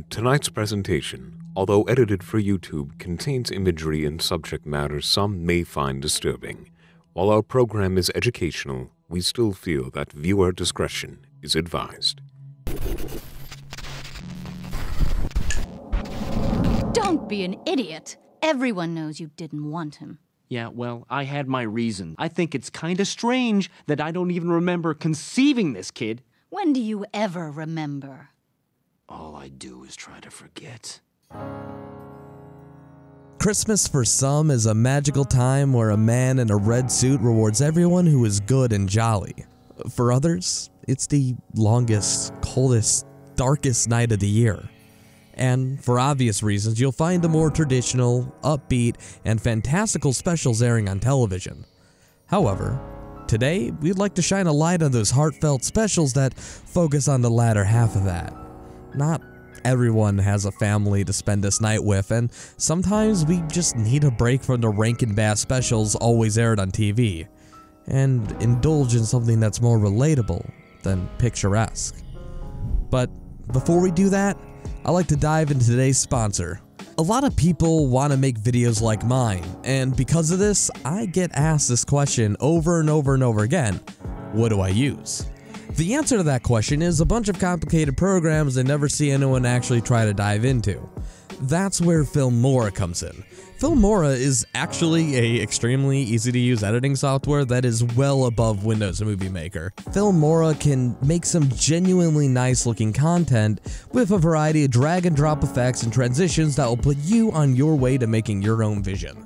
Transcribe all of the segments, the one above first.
Tonight's presentation, although edited for YouTube, contains imagery and subject matter some may find disturbing. While our program is educational, we still feel that viewer discretion is advised. Don't be an idiot. Everyone knows you didn't want him. Yeah, well, I had my reason. I think it's kinda strange that I don't even remember conceiving this kid. When do you ever remember? All I do is try to forget. Christmas for some is a magical time where a man in a red suit rewards everyone who is good and jolly. For others, it's the longest, coldest, darkest night of the year. And for obvious reasons, you'll find the more traditional, upbeat, and fantastical specials airing on television. However, today, we'd like to shine a light on those heartfelt specials that focus on the latter half of that. Not everyone has a family to spend this night with, and sometimes we just need a break from the Rankin Bass specials always aired on TV, and indulge in something that's more relatable than picturesque. But before we do that, I'd like to dive into today's sponsor. A lot of people want to make videos like mine, and because of this, I get asked this question over and over and over again: what do I use? The answer to that question is a bunch of complicated programs I never see anyone actually try to dive into. That's where Filmora comes in. Filmora is actually a extremely easy to use editing software that is well above Windows Movie Maker. Filmora can make some genuinely nice looking content with a variety of drag and drop effects and transitions that will put you on your way to making your own vision.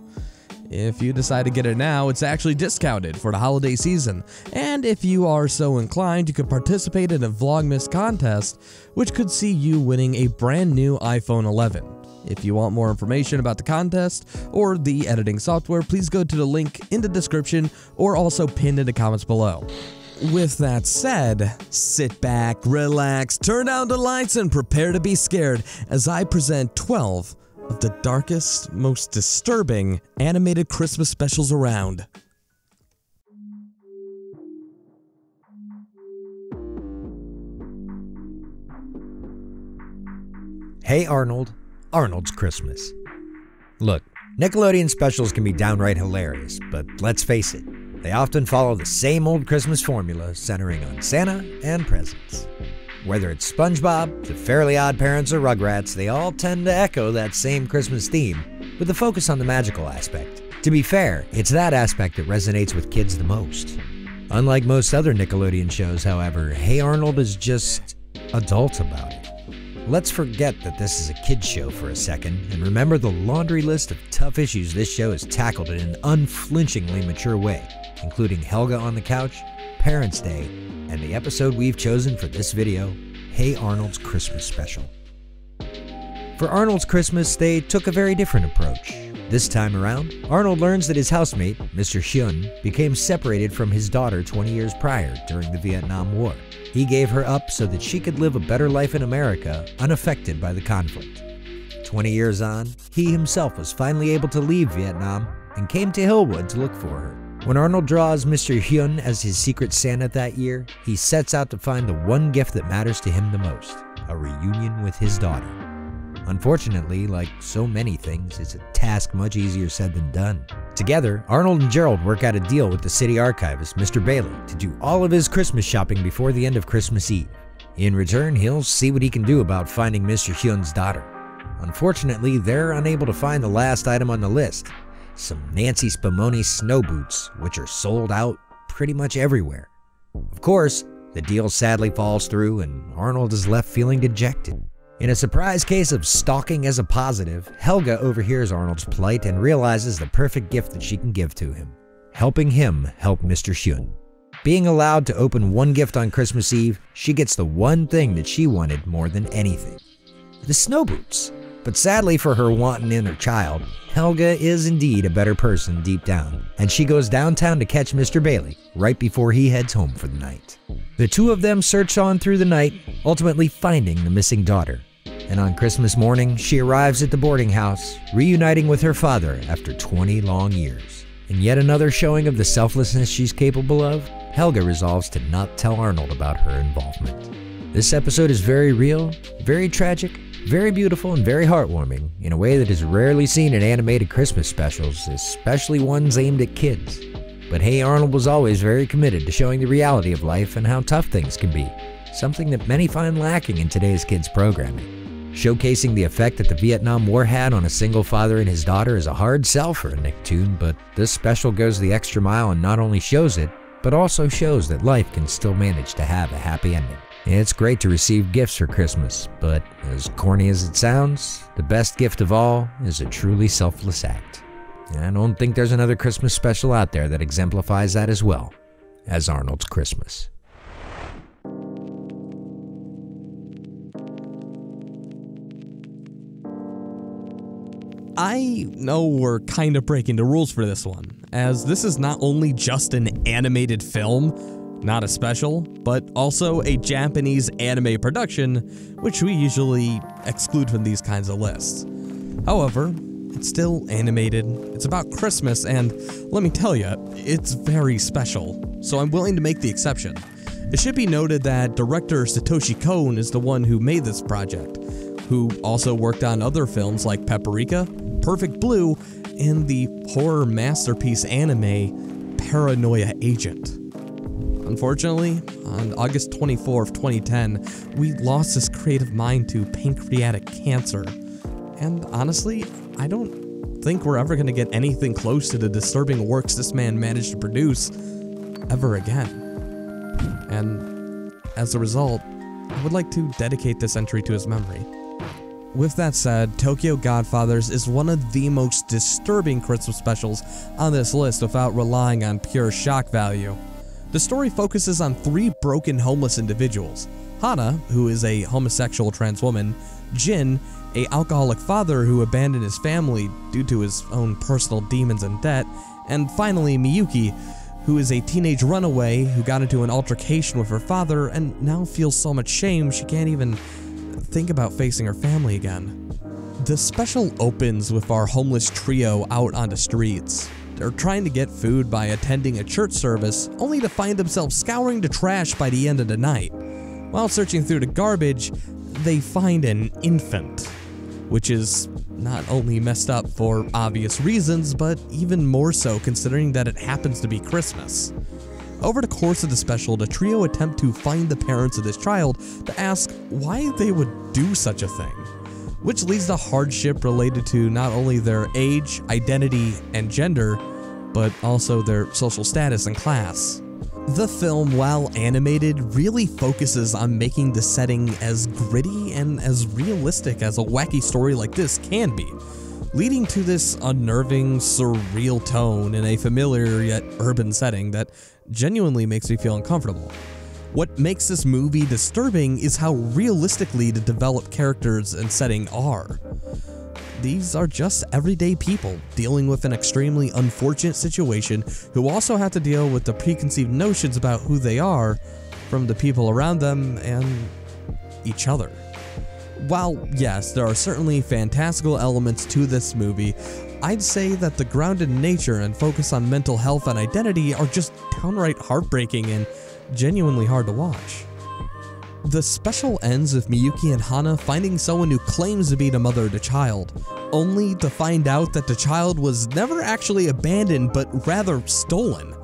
If you decide to get it now, it's actually discounted for the holiday season, and if you are so inclined, you could participate in a Vlogmas contest, which could see you winning a brand new iPhone 11. If you want more information about the contest or the editing software, please go to the link in the description or also pinned in the comments below. With that said, sit back, relax, turn down the lights, and prepare to be scared as I present 12 of the darkest, most disturbing animated Christmas specials around. Hey Arnold, Arnold's Christmas. Look, Nickelodeon specials can be downright hilarious, but let's face it, they often follow the same old Christmas formula centering on Santa and presents. Whether it's SpongeBob, The Fairly Odd Parents, or Rugrats, they all tend to echo that same Christmas theme, with a focus on the magical aspect. To be fair, it's that aspect that resonates with kids the most. Unlike most other Nickelodeon shows, however, Hey Arnold is just adult about it. Let's forget that this is a kid's show for a second, and remember the laundry list of tough issues this show has tackled in an unflinchingly mature way, including Helga on the Couch, Parents' Day, and the episode we've chosen for this video, Hey Arnold's Christmas Special. For Arnold's Christmas, they took a very different approach. This time around, Arnold learns that his housemate, Mr. Hyun, became separated from his daughter 20 years prior during the Vietnam War. He gave her up so that she could live a better life in America, unaffected by the conflict. 20 years on, he himself was finally able to leave Vietnam and came to Hillwood to look for her. When Arnold draws Mr. Hyun as his secret Santa that year, he sets out to find the one gift that matters to him the most, a reunion with his daughter. Unfortunately, like so many things, it's a task much easier said than done. Together, Arnold and Gerald work out a deal with the city archivist, Mr. Bailey, to do all of his Christmas shopping before the end of Christmas Eve. In return, he'll see what he can do about finding Mr. Hyun's daughter. Unfortunately, they're unable to find the last item on the list, some Nancy Spumoni snow boots, which are sold out pretty much everywhere. Of course, the deal sadly falls through and Arnold is left feeling dejected. In a surprise case of stalking as a positive, Helga overhears Arnold's plight and realizes the perfect gift that she can give to him, helping him help Mr. Hyun. Being allowed to open one gift on Christmas Eve, she gets the one thing that she wanted more than anything: the snow boots. But sadly for her wanton inner child, Helga is indeed a better person deep down, and she goes downtown to catch Mr. Bailey right before he heads home for the night. The two of them search on through the night, ultimately finding the missing daughter. And on Christmas morning, she arrives at the boarding house, reuniting with her father after 20 long years. In yet another showing of the selflessness she's capable of, Helga resolves to not tell Arnold about her involvement. This episode is very real, very tragic, Very beautiful and very heartwarming in a way that is rarely seen in animated Christmas specials, especially ones aimed at kids. But Hey Arnold was always very committed to showing the reality of life and how tough things can be, something that many find lacking in today's kids' programming. Showcasing the effect that the Vietnam War had on a single father and his daughter is a hard sell for a Nicktoon, but this special goes the extra mile and not only shows it, but also shows that life can still manage to have a happy ending. It's great to receive gifts for Christmas, but as corny as it sounds, the best gift of all is a truly selfless act. I don't think there's another Christmas special out there that exemplifies that as well as Arnold's Christmas. I know we're kind of breaking the rules for this one, as this is not only just an animated film, not a special, but also a Japanese anime production, which we usually exclude from these kinds of lists. However, it's still animated, it's about Christmas, and let me tell you, it's very special, so I'm willing to make the exception. It should be noted that director Satoshi Kon is the one who made this project, who also worked on other films like Paprika, Perfect Blue, and the horror masterpiece anime Paranoia Agent. Unfortunately, on August 24th, 2010, we lost this creative mind to pancreatic cancer. And honestly, I don't think we're ever going to get anything close to the disturbing works this man managed to produce ever again. And as a result, I would like to dedicate this entry to his memory. With that said, Tokyo Godfathers is one of the most disturbing Christmas specials on this list without relying on pure shock value. The story focuses on three broken homeless individuals: Hana, who is a homosexual trans woman, Jin, an alcoholic father who abandoned his family due to his own personal demons and debt, and finally Miyuki, who is a teenage runaway who got into an altercation with her father and now feels so much shame she can't even think about facing her family again. The special opens with our homeless trio out on the streets. They're trying to get food by attending a church service, only to find themselves scouring the trash by the end of the night. While searching through the garbage, they find an infant, which is not only messed up for obvious reasons, but even more so considering that it happens to be Christmas. Over the course of the special, the trio attempt to find the parents of this child to ask why they would do such a thing, which leads to hardship related to not only their age, identity, and gender, but also their social status and class. The film, while animated, really focuses on making the setting as gritty and as realistic as a wacky story like this can be, leading to this unnerving, surreal tone in a familiar yet urban setting that genuinely makes me feel uncomfortable. What makes this movie disturbing is how realistically the developed characters and setting are. These are just everyday people dealing with an extremely unfortunate situation who also have to deal with the preconceived notions about who they are from the people around them and each other. While, yes, there are certainly fantastical elements to this movie, I'd say that the grounded nature and focus on mental health and identity are just downright heartbreaking and genuinely hard to watch. The special ends with Miyuki and Hana finding someone who claims to be the mother of the child, only to find out that the child was never actually abandoned but rather stolen.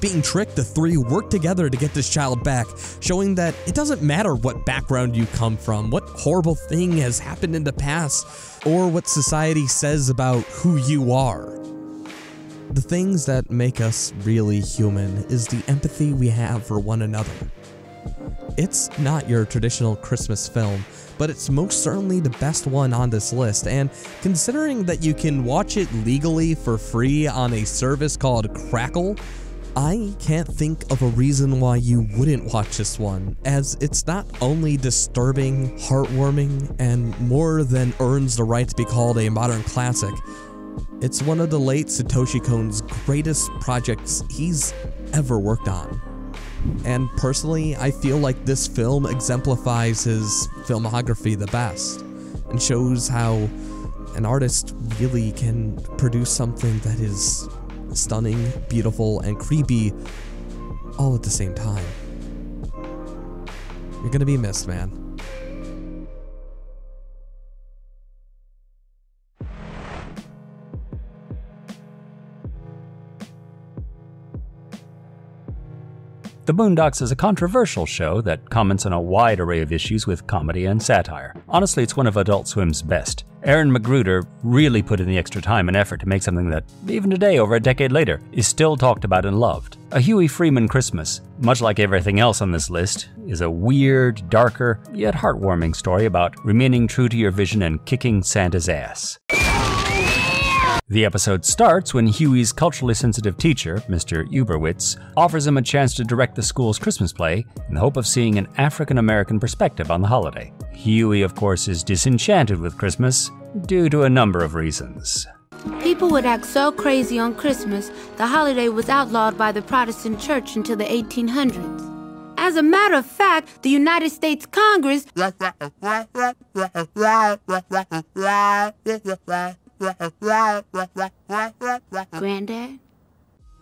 Being tricked, the three work together to get this child back, showing that it doesn't matter what background you come from, what horrible thing has happened in the past, or what society says about who you are. The things that make us really human is the empathy we have for one another. It's not your traditional Christmas film, but it's most certainly the best one on this list, and considering that you can watch it legally for free on a service called Crackle, I can't think of a reason why you wouldn't watch this one, as it's not only disturbing, heartwarming, and more than earns the right to be called a modern classic. It's one of the late Satoshi Kon's greatest projects he's ever worked on. And personally, I feel like this film exemplifies his filmography the best, and shows how an artist really can produce something that is stunning, beautiful, and creepy all at the same time. You're gonna be missed, man. The Boondocks is a controversial show that comments on a wide array of issues with comedy and satire. Honestly, it's one of Adult Swim's best. Aaron McGruder really put in the extra time and effort to make something that, even today, over a decade later, is still talked about and loved. A Huey Freeman Christmas, much like everything else on this list, is a weird, darker, yet heartwarming story about remaining true to your vision and kicking Santa's ass. The episode starts when Huey's culturally sensitive teacher, Mr. Uberwitz, offers him a chance to direct the school's Christmas play in the hope of seeing an African-American perspective on the holiday. Huey, of course, is disenchanted with Christmas due to a number of reasons. People would act so crazy on Christmas, the holiday was outlawed by the Protestant Church until the 1800s. As a matter of fact, the United States Congress Granddad?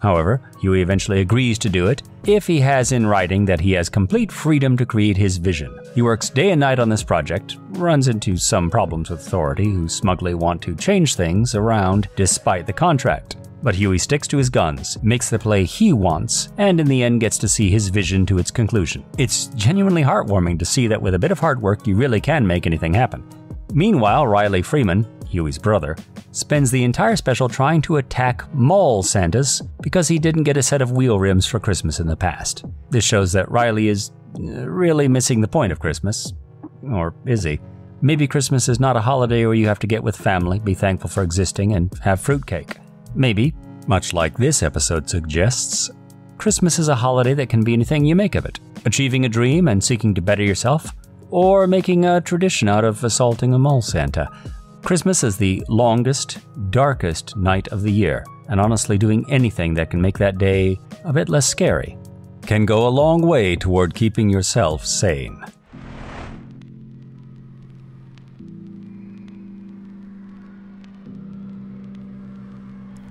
However, Huey eventually agrees to do it if he has in writing that he has complete freedom to create his vision. He works day and night on this project, runs into some problems with authority who smugly want to change things around despite the contract. But Huey sticks to his guns, makes the play he wants, and in the end gets to see his vision to its conclusion. It's genuinely heartwarming to see that with a bit of hard work you really can make anything happen. Meanwhile, Riley Freeman, Huey's brother, spends the entire special trying to attack mall Santas because he didn't get a set of wheel rims for Christmas in the past. This shows that Riley is really missing the point of Christmas. Or is he? Maybe Christmas is not a holiday where you have to get with family, be thankful for existing, and have fruitcake. Maybe, much like this episode suggests, Christmas is a holiday that can be anything you make of it. Achieving a dream and seeking to better yourself, or making a tradition out of assaulting a mall Santa. Christmas is the longest, darkest night of the year, and honestly doing anything that can make that day a bit less scary can go a long way toward keeping yourself sane.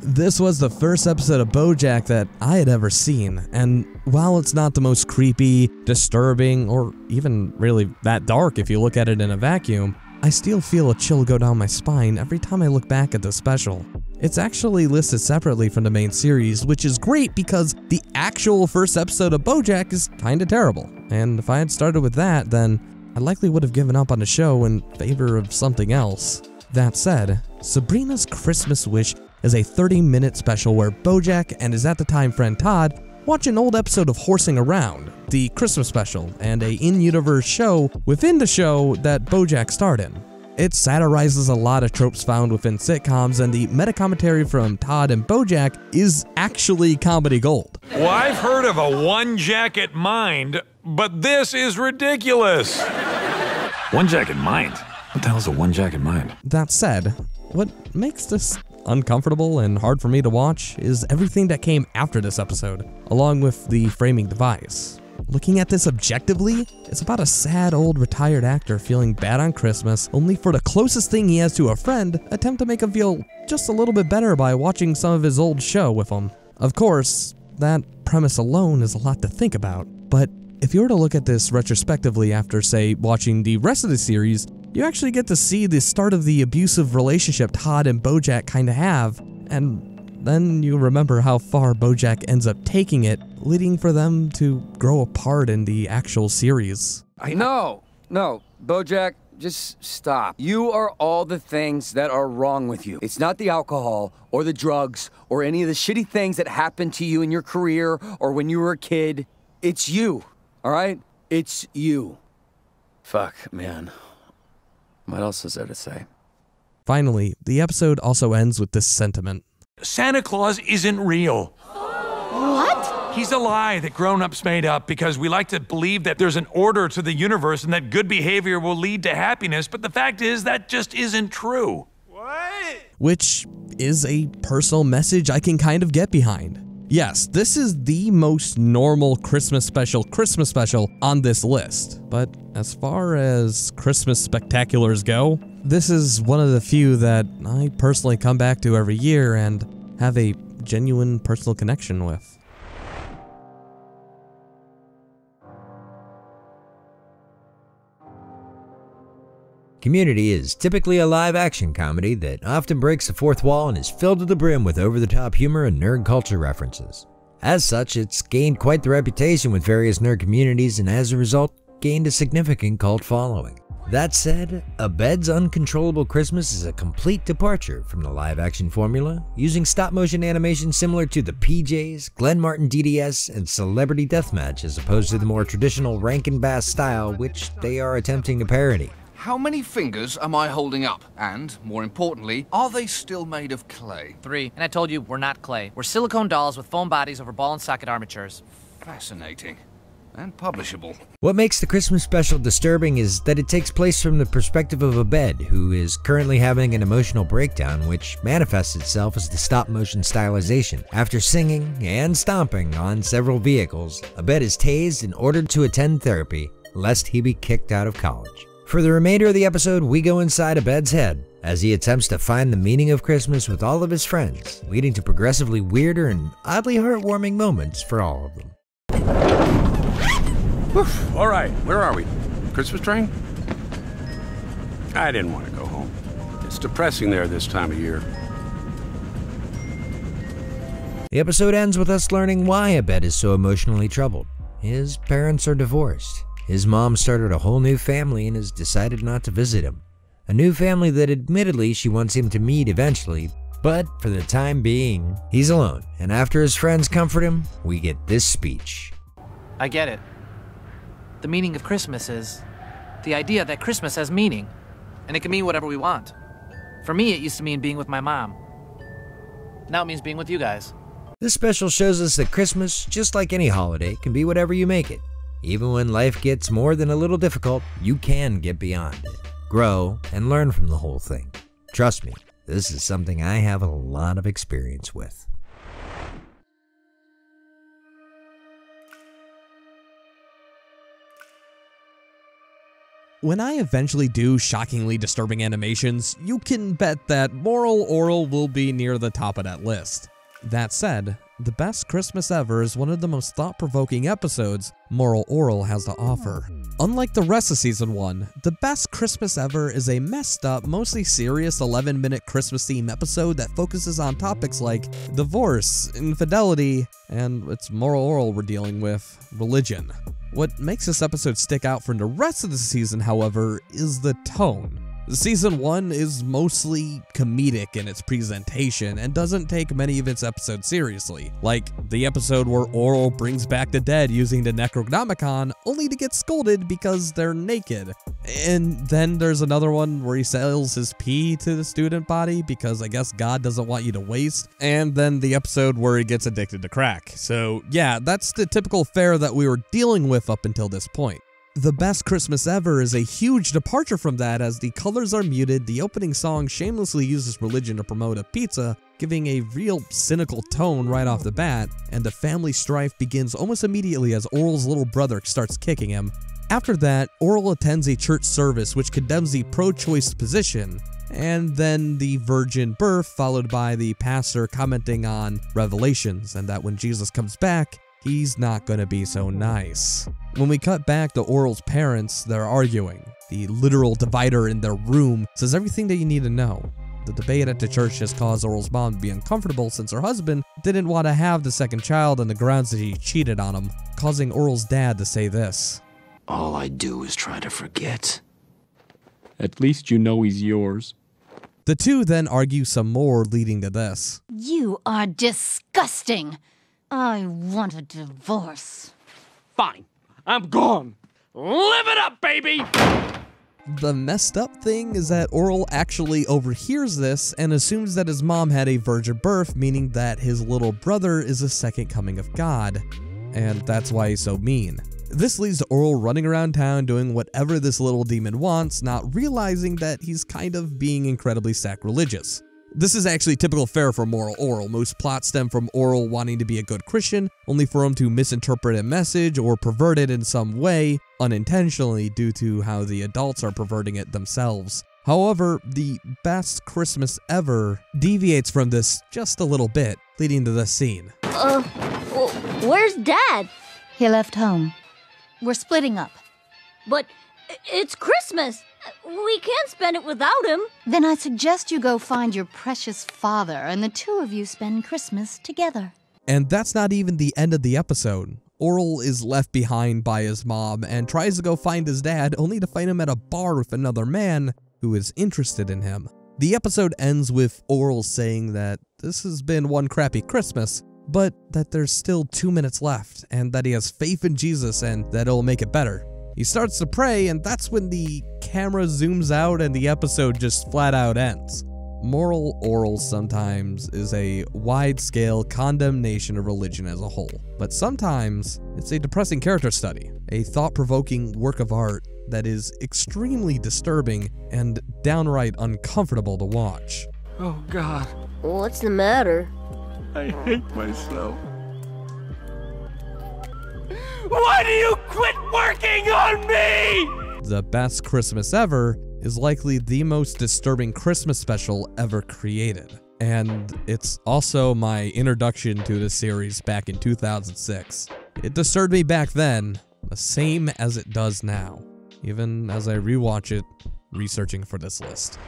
This was the first episode of BoJack that I had ever seen, and while it's not the most creepy, disturbing, or even really that dark if you look at it in a vacuum, I still feel a chill go down my spine every time I look back at the special. It's actually listed separately from the main series, which is great because the actual first episode of BoJack is kinda terrible, and if I had started with that, then I likely would have given up on the show in favor of something else. That said, Sabrina's Christmas Wish is a 30-minute special where BoJack and his at-the-time friend Todd watch an old episode of Horsing Around, the Christmas special, and a in-universe show within the show that BoJack starred in. It satirizes a lot of tropes found within sitcoms, and the meta-commentary from Todd and BoJack is actually comedy gold. Well, I've heard of a one-jacket mind, but this is ridiculous. One-jacket mind? What the hell's a one-jacket mind? That said, what makes this uncomfortable and hard for me to watch is everything that came after this episode, along with the framing device. Looking at this objectively, it's about a sad old retired actor feeling bad on Christmas, only for the closest thing he has to a friend attempt to make him feel just a little bit better by watching some of his old show with him. Of course, that premise alone is a lot to think about, but if you were to look at this retrospectively after, say, watching the rest of the series, you actually get to see the start of the abusive relationship Todd and BoJack kinda have, and then you remember how far BoJack ends up taking it, leading for them to grow apart in the actual series. No, BoJack, just stop. You are all the things that are wrong with you. It's not the alcohol, or the drugs, or any of the shitty things that happened to you in your career, or when you were a kid. It's you, all right? It's you. Fuck, man. What else is there to say? Finally, the episode also ends with this sentiment. Santa Claus isn't real. What? He's a lie that grown-ups made up because we like to believe that there's an order to the universe and that good behavior will lead to happiness, but the fact is that just isn't true. What? Which is a personal message I can kind of get behind. Yes, this is the most normal Christmas special on this list, but as far as Christmas spectaculars go, this is one of the few that I personally come back to every year and have a genuine personal connection with. Community is typically a live-action comedy that often breaks the fourth wall and is filled to the brim with over-the-top humor and nerd culture references. As such, it's gained quite the reputation with various nerd communities and as a result, gained a significant cult following. That said, ABED'S Uncontrollable Christmas is a complete departure from the live-action formula, using stop-motion animation similar to the PJs, Glenn Martin DDS, and Celebrity Deathmatch as opposed to the more traditional Rankin Bass style which they are attempting to parody. How many fingers am I holding up? And, more importantly, are they still made of clay? 3. And I told you, we're not clay. We're silicone dolls with foam bodies over ball and socket armatures. Fascinating. And publishable. What makes the Christmas special disturbing is that it takes place from the perspective of ABED, who is currently having an emotional breakdown which manifests itself as the stop-motion stylization. After singing and stomping on several vehicles, ABED is tased and ordered to attend therapy, lest he be kicked out of college. For the remainder of the episode, we go inside ABED's head as he attempts to find the meaning of Christmas with all of his friends, leading to progressively weirder and oddly heartwarming moments for all of them. All right, where are we? Christmas train? I didn't want to go home. It's depressing there this time of year. The episode ends with us learning why ABED is so emotionally troubled. His parents are divorced. His mom started a whole new family and has decided not to visit him. A new family that admittedly she wants him to meet eventually, but for the time being, he's alone. And after his friends comfort him, we get this speech. I get it. The meaning of Christmas is the idea that Christmas has meaning, and it can mean whatever we want. For me, it used to mean being with my mom. Now it means being with you guys. This special shows us that Christmas, just like any holiday, can be whatever you make it. Even when life gets more than a little difficult, you can get beyond it, grow, and learn from the whole thing. Trust me, this is something I have a lot of experience with. When I eventually do shockingly disturbing animations, you can bet that Morel Orel will be near the top of that list. That said, The Best Christmas Ever is one of the most thought-provoking episodes Morel Orel has to offer. Unlike the rest of Season 1, The Best Christmas Ever is a messed up, mostly serious 11-minute Christmas theme episode that focuses on topics like divorce, infidelity, and it's Morel Orel we're dealing with, religion. What makes this episode stick out from the rest of the season, however, is the tone. Season 1 is mostly comedic in its presentation and doesn't take many of its episodes seriously, like the episode where Orel brings back the dead using the Necronomicon only to get scolded because they're naked. And then there's another one where he sells his pee to the student body because I guess God doesn't want you to waste, and then the episode where he gets addicted to crack. So yeah, that's the typical fare that we were dealing with up until this point. The Best Christmas Ever is a huge departure from that as the colors are muted, the opening song shamelessly uses religion to promote a pizza, giving a real cynical tone right off the bat, and the family strife begins almost immediately as Orel's little brother starts kicking him. After that, Orel attends a church service which condemns the pro-choice position, and then the virgin birth followed by the pastor commenting on Revelations and that when Jesus comes back, he's not gonna be so nice. When we cut back to Orel's parents, they're arguing. The literal divider in their room says everything that you need to know. The debate at the church has caused Orel's mom to be uncomfortable since her husband didn't want to have the second child on the grounds that he cheated on him, causing Orel's dad to say this. All I do is try to forget. At least you know he's yours. The two then argue some more, leading to this. You are disgusting. I want a divorce. Fine. I'm gone. Live it up, baby! The messed up thing is that Orel actually overhears this and assumes that his mom had a virgin birth, meaning that his little brother is a second coming of God. And that's why he's so mean. This leads to Orel running around town doing whatever this little demon wants, not realizing that he's kind of being incredibly sacrilegious. This is actually typical fare for Morel Orel. Most plots stem from Orel wanting to be a good Christian, only for him to misinterpret a message or pervert it in some way, unintentionally due to how the adults are perverting it themselves. However, The Best Christmas Ever deviates from this just a little bit, leading to this scene. Where's Dad? He left home. We're splitting up. But it's Christmas. We can't spend it without him. Then I suggest you go find your precious father and the two of you spend Christmas together. And that's not even the end of the episode. Orel is left behind by his mom and tries to go find his dad, only to find him at a bar with another man who is interested in him. The episode ends with Orel saying that this has been one crappy Christmas, but that there's still 2 minutes left, and that he has faith in Jesus and that it'll make it better. He starts to pray, and that's when the camera zooms out and the episode just flat out ends. Moral Orel sometimes is a wide-scale condemnation of religion as a whole, but sometimes it's a depressing character study, a thought-provoking work of art that is extremely disturbing and downright uncomfortable to watch. Oh God. What's the matter? I hate myself. Why do you quit working on me? The Best Christmas Ever is likely the most disturbing Christmas special ever created. And it's also my introduction to the series back in 2006. It disturbed me back then, the same as it does now, even as I rewatch it, researching for this list.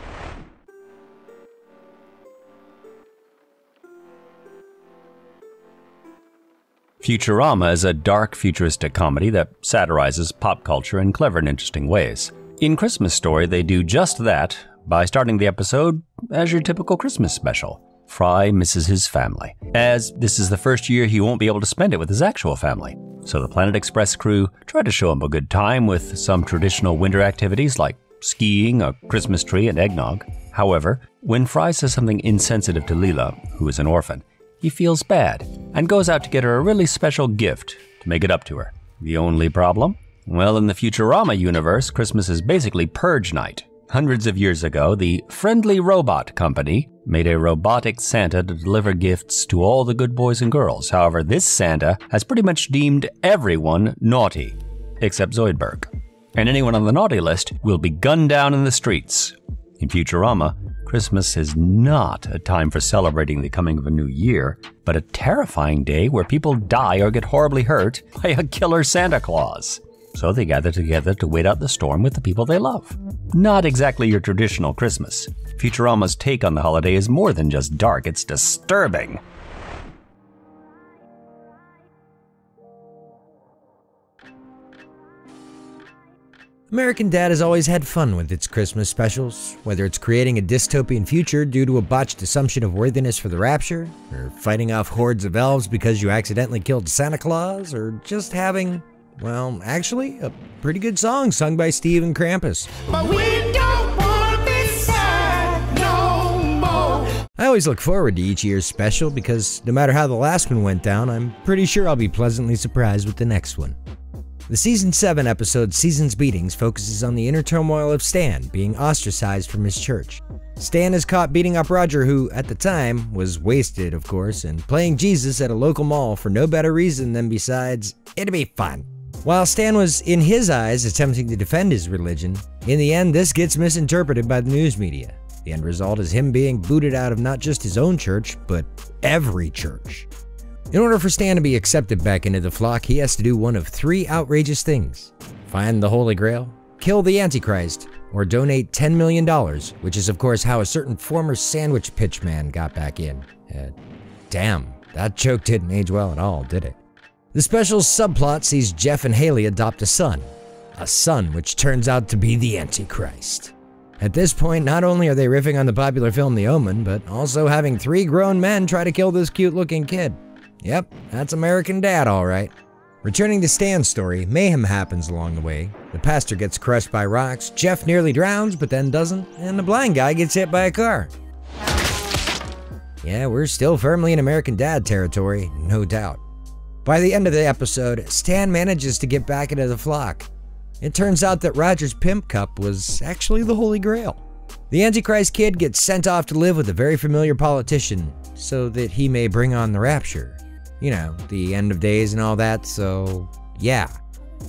Futurama is a dark, futuristic comedy that satirizes pop culture in clever and interesting ways. In Christmas Story, they do just that by starting the episode as your typical Christmas special. Fry misses his family, as this is the first year he won't be able to spend it with his actual family. So the Planet Express crew try to show him a good time with some traditional winter activities like skiing, a Christmas tree, and eggnog. However, when Fry says something insensitive to Leela, who is an orphan, he feels bad and goes out to get her a really special gift to make it up to her. The only problem? Well, in the Futurama universe, Christmas is basically Purge Night. Hundreds of years ago, the Friendly Robot Company made a robotic Santa to deliver gifts to all the good boys and girls. However, this Santa has pretty much deemed everyone naughty, except Zoidberg. And anyone on the naughty list will be gunned down in the streets. In Futurama, Christmas is not a time for celebrating the coming of a new year, but a terrifying day where people die or get horribly hurt by a killer Santa Claus. So they gather together to wait out the storm with the people they love. Not exactly your traditional Christmas. Futurama's take on the holiday is more than just dark, it's disturbing. American Dad has always had fun with its Christmas specials, whether it's creating a dystopian future due to a botched assumption of worthiness for the rapture, or fighting off hordes of elves because you accidentally killed Santa Claus, or just having, well, actually, a pretty good song sung by Steve and Krampus. But we don't want to be sad no more. I always look forward to each year's special because no matter how the last one went down, I'm pretty sure I'll be pleasantly surprised with the next one. The Season 7 episode Season's Beatings focuses on the inner turmoil of Stan being ostracized from his church. Stan is caught beating up Roger, who, at the time, was wasted, of course, and playing Jesus at a local mall for no better reason than besides, it'd be fun. While Stan was, in his eyes, attempting to defend his religion, in the end this gets misinterpreted by the news media. The end result is him being booted out of not just his own church, but every church. In order for Stan to be accepted back into the flock, he has to do one of 3 outrageous things. Find the Holy Grail, kill the Antichrist, or donate $10 million, which is of course how a certain former sandwich pitchman got back in. Damn, that joke didn't age well at all, did it? The special's subplot sees Jeff and Haley adopt a son which turns out to be the Antichrist. At this point, not only are they riffing on the popular film The Omen, but also having 3 grown men try to kill this cute-looking kid. Yep, that's American Dad, all right. Returning to Stan's story, mayhem happens along the way. The pastor gets crushed by rocks, Jeff nearly drowns but then doesn't, and the blind guy gets hit by a car. Yeah, we're still firmly in American Dad territory, no doubt. By the end of the episode, Stan manages to get back into the flock. It turns out that Roger's pimp cup was actually the Holy Grail. The Antichrist kid gets sent off to live with a very familiar politician so that he may bring on the rapture. You know, the end of days and all that, so yeah.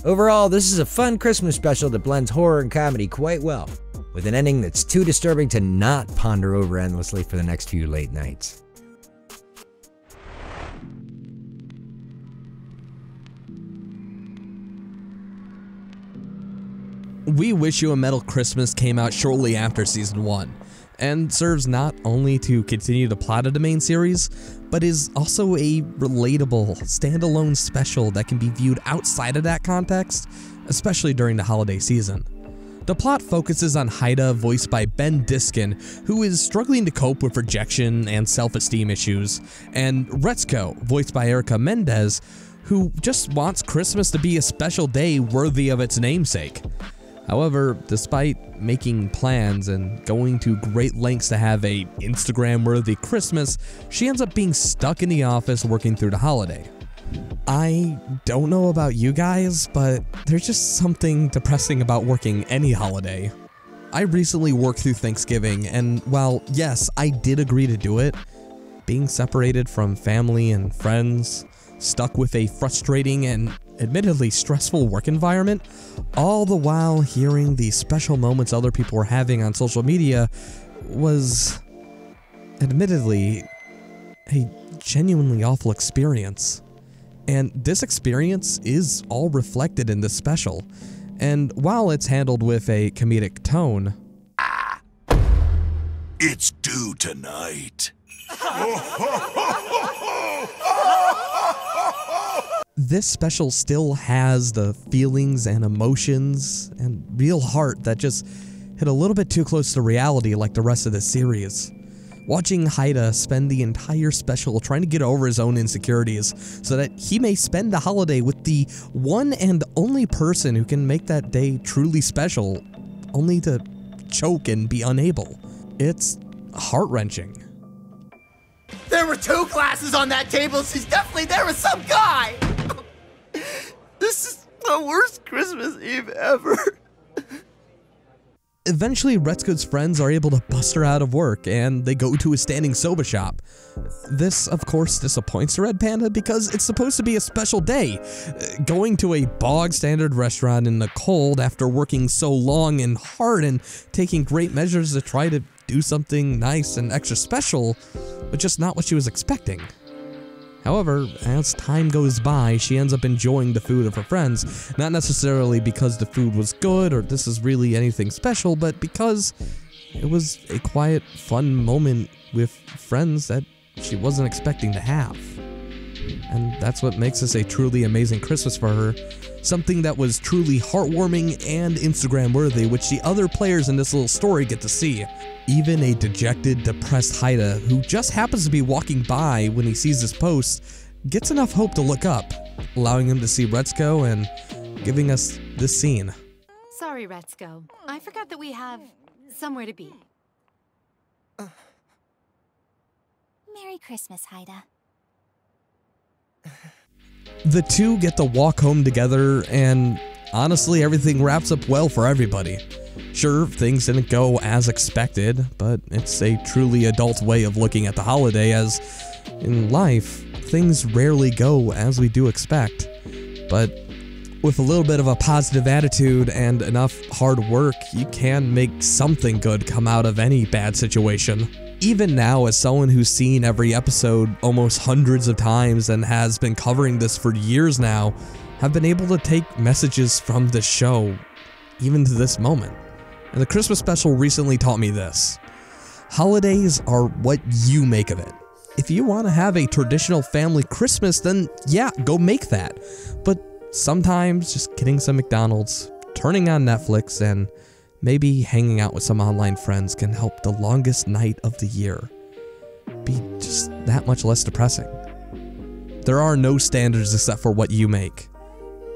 Overall, this is a fun Christmas special that blends horror and comedy quite well, with an ending that's too disturbing to not ponder over endlessly for the next few late nights. We Wish You a Metal Christmas came out shortly after Season 1, and serves not only to continue the plot of the main series, but is also a relatable, standalone special that can be viewed outside of that context, especially during the holiday season. The plot focuses on Haida, voiced by Ben Diskin, who is struggling to cope with rejection and self-esteem issues, and Retsuko, voiced by Erica Mendez, who just wants Christmas to be a special day worthy of its namesake. However, despite making plans and going to great lengths to have a Instagram-worthy Christmas, she ends up being stuck in the office working through the holiday. I don't know about you guys, but there's just something depressing about working any holiday. I recently worked through Thanksgiving, and while yes, I did agree to do it, being separated from family and friends, stuck with a frustrating and admittedly stressful work environment, all the while hearing the special moments other people were having on social media was admittedly a genuinely awful experience. And this experience is all reflected in this special, and while it's handled with a comedic tone, It's due tonight. this special still has the feelings and emotions and real heart that just hit a little bit too close to reality like the rest of the series. Watching Haida spend the entire special trying to get over his own insecurities so that he may spend the holiday with the one and only person who can make that day truly special, only to choke and be unable. It's heart-wrenching. There were 2 glasses on that table, so definitely there was some guy! This is the worst Christmas Eve ever. Eventually, Retsuko's friends are able to bust her out of work, and they go to a standing soba shop. This, of course, disappoints the Red Panda because it's supposed to be a special day. Going to a bog-standard restaurant in the cold after working so long and hard and taking great measures to try to do something nice and extra special, but just not what she was expecting. However, as time goes by, she ends up enjoying the food of her friends, not necessarily because the food was good or this is really anything special, but because it was a quiet, fun moment with friends that she wasn't expecting to have. And that's what makes this a truly amazing Christmas for her, something that was truly heartwarming and Instagram-worthy, which the other players in this little story get to see. Even a dejected, depressed Haida, who just happens to be walking by when he sees this post, gets enough hope to look up, allowing him to see Retsuko and giving us this scene. Sorry, Retsuko. I forgot that we have somewhere to be. Merry Christmas, Haida. The two get to walk home together, and honestly, everything wraps up well for everybody. Sure, things didn't go as expected, but it's a truly adult way of looking at the holiday, as in life, things rarely go as we do expect. But with a little bit of a positive attitude and enough hard work, you can make something good come out of any bad situation. Even now, as someone who's seen every episode almost hundreds of times and has been covering this for years now, have been able to take messages from this show, even to this moment. And the Christmas special recently taught me this. Holidays are what you make of it. If you want to have a traditional family Christmas, then yeah, go make that. But sometimes just getting some McDonald's, turning on Netflix, and maybe hanging out with some online friends can help the longest night of the year be just that much less depressing. There are no standards except for what you make,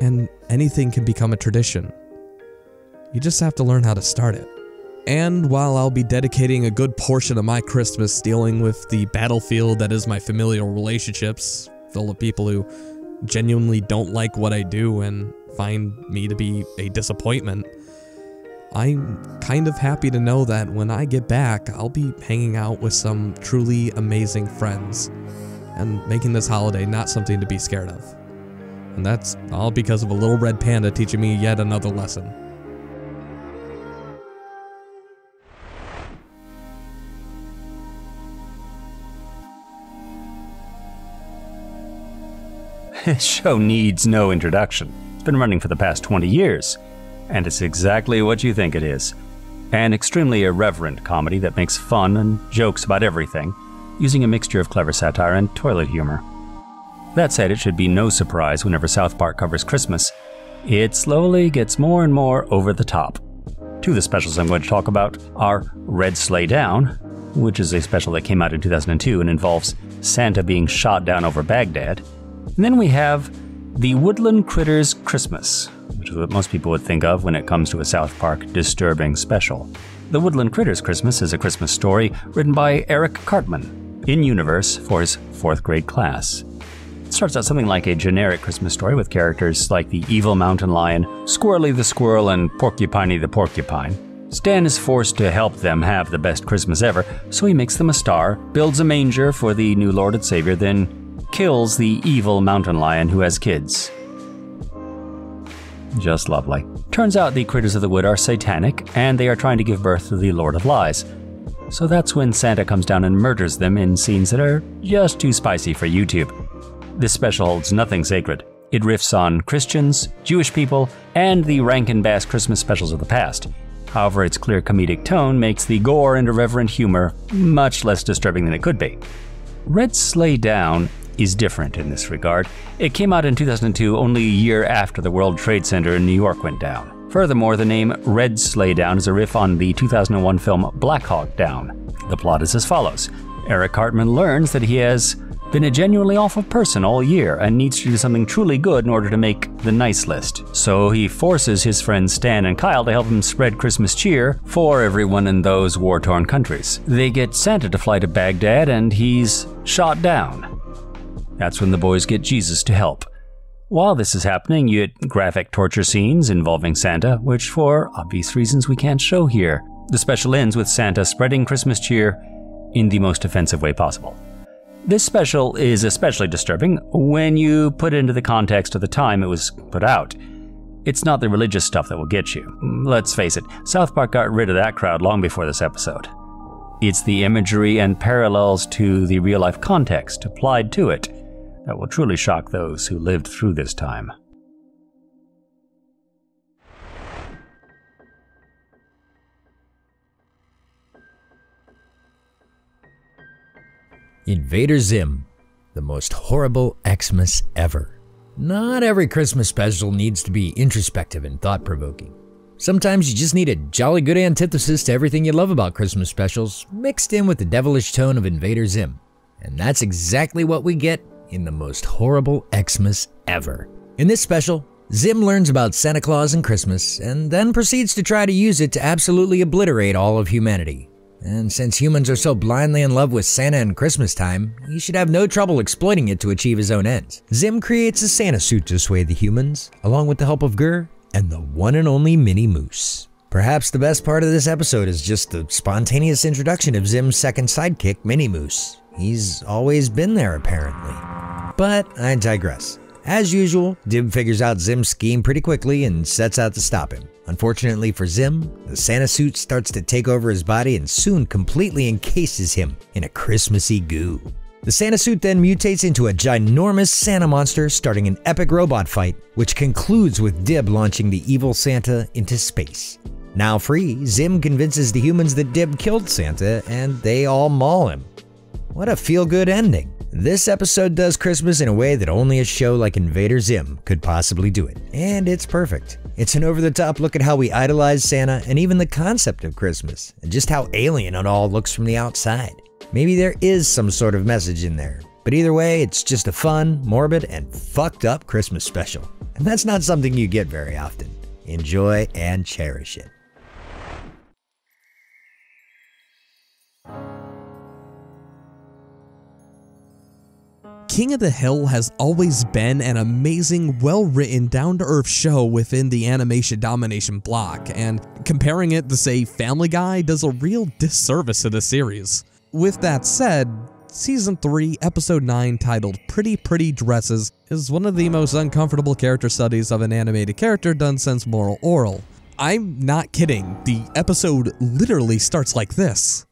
and anything can become a tradition. You just have to learn how to start it. And while I'll be dedicating a good portion of my Christmas dealing with the battlefield that is my familial relationships, full of people who genuinely don't like what I do and find me to be a disappointment, I'm kind of happy to know that when I get back, I'll be hanging out with some truly amazing friends and making this holiday not something to be scared of. And that's all because of a little red panda teaching me yet another lesson. This show needs no introduction. It's been running for the past 20 years, and it's exactly what you think it is. an extremely irreverent comedy that makes fun and jokes about everything, using a mixture of clever satire and toilet humor. That said, it should be no surprise whenever South Park covers Christmas, it slowly gets more and more over the top. Two of the specials I'm going to talk about are Red Sleigh Down, which is a special that came out in 2002 and involves Santa being shot down over Baghdad. And then we have The Woodland Critters Christmas, which is what most people would think of when it comes to a South Park disturbing special. The Woodland Critters Christmas is a Christmas story written by Eric Cartman, in universe for his 4th grade class. It starts out something like a generic Christmas story with characters like the evil mountain lion, Squirrely the squirrel, and Porcupiney the porcupine. Stan is forced to help them have the best Christmas ever, so he makes them a star, builds a manger for the new Lord and Savior, then kills the evil mountain lion who has kids. Just lovely. Turns out the critters of the wood are satanic, and they are trying to give birth to the Lord of Lies. So that's when Santa comes down and murders them in scenes that are just too spicy for YouTube. This special holds nothing sacred. It riffs on Christians, Jewish people, and the Rankin Bass Christmas specials of the past. However, its clear comedic tone makes the gore and irreverent humor much less disturbing than it could be. Red Sleigh Down is different in this regard. It came out in 2002, only a year after the World Trade Center in New York went down. Furthermore, the name Red Sleigh Down is a riff on the 2001 film Black Hawk Down. The plot is as follows. Eric Cartman learns that he has been a genuinely awful person all year and needs to do something truly good in order to make the nice list. So he forces his friends Stan and Kyle to help him spread Christmas cheer for everyone in those war-torn countries. They get Santa to fly to Baghdad and he's shot down. That's when the boys get Jesus to help. While this is happening, you get graphic torture scenes involving Santa, which for obvious reasons we can't show here. The special ends with Santa spreading Christmas cheer in the most offensive way possible. This special is especially disturbing when you put it into the context of the time it was put out. It's not the religious stuff that will get you. Let's face it, South Park got rid of that crowd long before this episode. It's the imagery and parallels to the real-life context applied to it that will truly shock those who lived through this time. Invader Zim, the most horrible Xmas ever. Not every Christmas special needs to be introspective and thought-provoking. Sometimes you just need a jolly good antithesis to everything you love about Christmas specials, mixed in with the devilish tone of Invader Zim. And that's exactly what we get in the most horrible Xmas ever. In this special, Zim learns about Santa Claus and Christmas, and then proceeds to try to use it to absolutely obliterate all of humanity. And since humans are so blindly in love with Santa and Christmas time, he should have no trouble exploiting it to achieve his own ends. Zim creates a Santa suit to sway the humans, along with the help of Gur and the one and only Mini Moose. Perhaps the best part of this episode is just the spontaneous introduction of Zim's second sidekick, Mini Moose. He's always been there, apparently. But I digress. As usual, Dib figures out Zim's scheme pretty quickly and sets out to stop him. Unfortunately for Zim, the Santa suit starts to take over his body and soon completely encases him in a Christmassy goo. The Santa suit then mutates into a ginormous Santa monster, starting an epic robot fight, which concludes with Dib launching the evil Santa into space. Now free, Zim convinces the humans that Dib killed Santa, and they all maul him. What a feel-good ending. This episode does Christmas in a way that only a show like Invader Zim could possibly do it, and it's perfect. It's an over-the-top look at how we idolize Santa and even the concept of Christmas, and just how alien it all looks from the outside. Maybe there is some sort of message in there, but either way, it's just a fun, morbid, and fucked up Christmas special. And that's not something you get very often. Enjoy and cherish it. King of the Hill has always been an amazing, well-written, down-to-earth show within the animation domination block, and comparing it to, say, Family Guy does a real disservice to the series. With that said, Season 3, Episode 9, titled Pretty Pretty Dresses, is one of the most uncomfortable character studies of an animated character done since Morel Orel. I'm not kidding, the episode literally starts like this.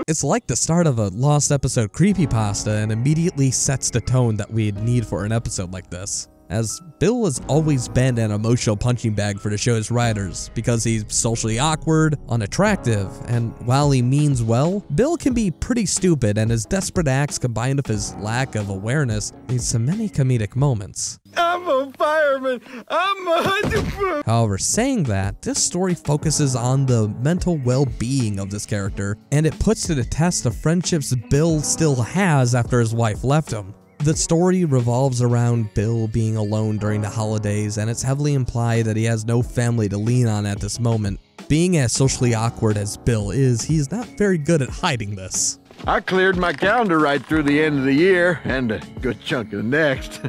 It's like the start of a lost episode creepypasta and immediately sets the tone that we'd need for an episode like this. As Bill has always been an emotional punching bag for the show's writers because he's socially awkward, unattractive, and while he means well, Bill can be pretty stupid, and his desperate acts combined with his lack of awareness leads to many comedic moments. I'm a fireman. I'm 100%. However, saying that, this story focuses on the mental well-being of this character, and it puts to the test the friendships Bill still has after his wife left him. The story revolves around Bill being alone during the holidays, and it's heavily implied that he has no family to lean on at this moment. Being as socially awkward as Bill is, he's not very good at hiding this. I cleared my calendar right through the end of the year, and a good chunk of the next.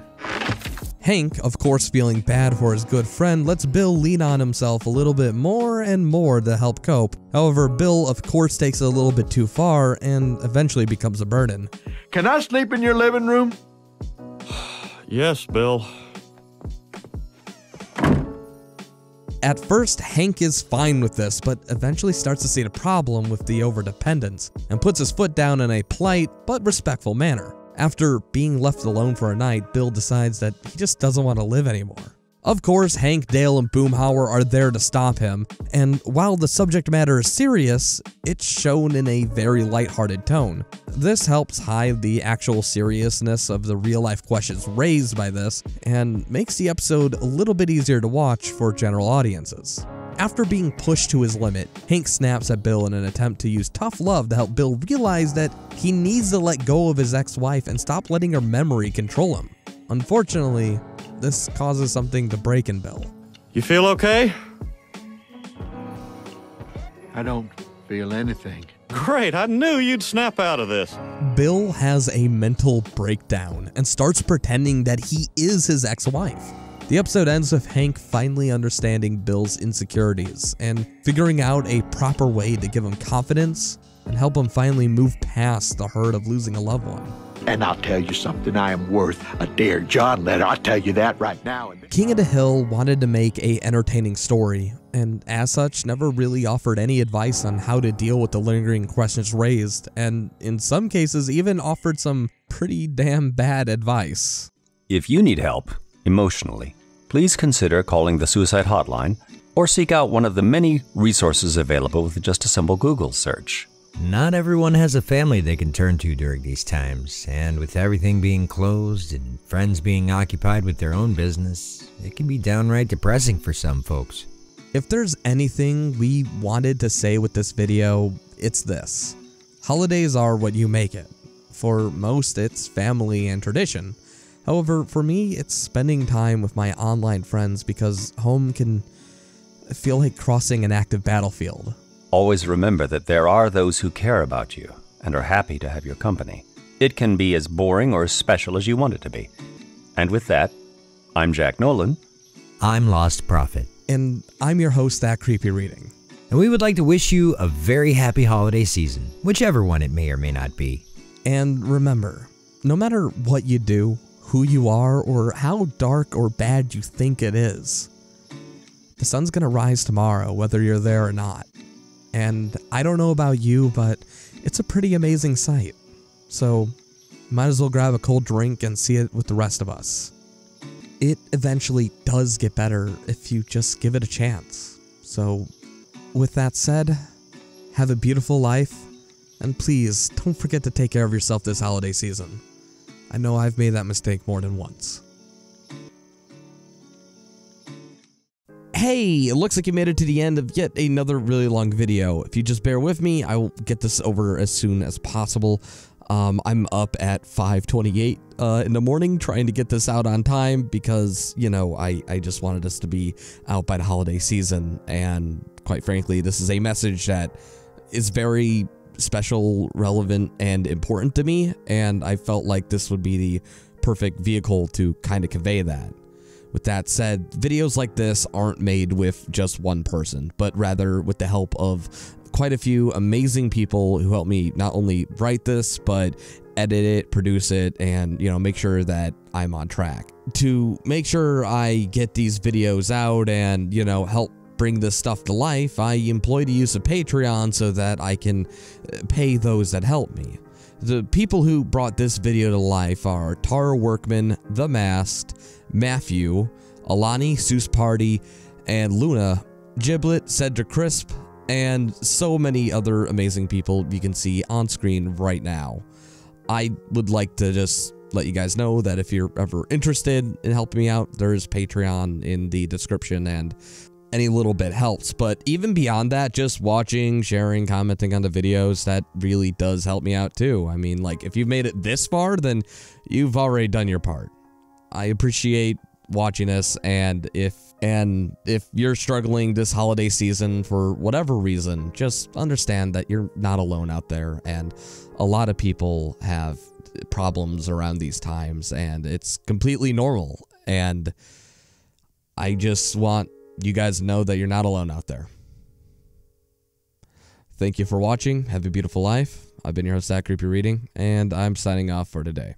Hank, of course feeling bad for his good friend, lets Bill lean on himself a little bit more and more to help cope. However, Bill of course takes it a little bit too far and eventually becomes a burden. Can I sleep in your living room? Yes, Bill. At first, Hank is fine with this, but eventually starts to see the problem with the overdependence and puts his foot down in a polite but respectful manner. After being left alone for a night, Bill decides that he just doesn't want to live anymore. Of course, Hank, Dale, and Boomhauer are there to stop him, and while the subject matter is serious, it's shown in a very lighthearted tone. This helps hide the actual seriousness of the real-life questions raised by this, and makes the episode a little bit easier to watch for general audiences. After being pushed to his limit, Hank snaps at Bill in an attempt to use tough love to help Bill realize that he needs to let go of his ex-wife and stop letting her memory control him. Unfortunately, this causes something to break in Bill. You feel okay? I don't feel anything. Great, I knew you'd snap out of this. Bill has a mental breakdown and starts pretending that he is his ex-wife. The episode ends with Hank finally understanding Bill's insecurities and figuring out a proper way to give him confidence and help him finally move past the hurt of losing a loved one. And I'll tell you something, I am worth a Dear John letter. I'll tell you that right now. King of the Hill wanted to make a entertaining story, and as such, never really offered any advice on how to deal with the lingering questions raised, and in some cases even offered some pretty damn bad advice. If you need help, emotionally, please consider calling the suicide hotline or seek out one of the many resources available with just a simple Google search. Not everyone has a family they can turn to during these times, and with everything being closed and friends being occupied with their own business, it can be downright depressing for some folks. If there's anything we wanted to say with this video, it's this. Holidays are what you make it. For most, it's family and tradition. However, for me, it's spending time with my online friends because home can feel like crossing an active battlefield. Always remember that there are those who care about you and are happy to have your company. It can be as boring or as special as you want it to be. And with that, I'm Jack Nolan. I'm Lost Prophet. And I'm your host, That Creepy Reading. And we would like to wish you a very happy holiday season, whichever one it may or may not be. And remember, no matter what you do, who you are, or how dark or bad you think it is, the sun's gonna rise tomorrow, whether you're there or not. And I don't know about you, but it's a pretty amazing sight. So, might as well grab a cold drink and see it with the rest of us. It eventually does get better if you just give it a chance. So, with that said, have a beautiful life, and please don't forget to take care of yourself this holiday season. I know I've made that mistake more than once. Hey, it looks like you made it to the end of yet another really long video. If you just bear with me, I will get this over as soon as possible. I'm up at 5:28 in the morning trying to get this out on time because, you know, I just wanted us to be out by the holiday season. And quite frankly, this is a message that is very special, relevant, and important to me. And I felt like this would be the perfect vehicle to kind of convey that. With that said, videos like this aren't made with just one person, but rather with the help of quite a few amazing people who helped me not only write this, but edit it, produce it, and, you know, make sure that I'm on track. To make sure I get these videos out and, you know, help bring this stuff to life, I employ the use of Patreon so that I can pay those that help me. The people who brought this video to life are Tara Workman, The Masked, Matthew, Alani, Seuss Party, and Luna, Giblet, Cedric Crisp, and so many other amazing people you can see on screen right now. I would like to just let you guys know that if you're ever interested in helping me out, there's Patreon in the description, and any little bit helps. But even beyond that, just watching, sharing, commenting on the videos, that really does help me out too. I mean, like, if you've made it this far, then you've already done your part. I appreciate watching this, and if you're struggling this holiday season for whatever reason, just understand that you're not alone out there, and a lot of people have problems around these times, and it's completely normal. And I just want you guys to know that you're not alone out there. Thank you for watching. Have a beautiful life. I've been your host, Creepy Reading, and I'm signing off for today.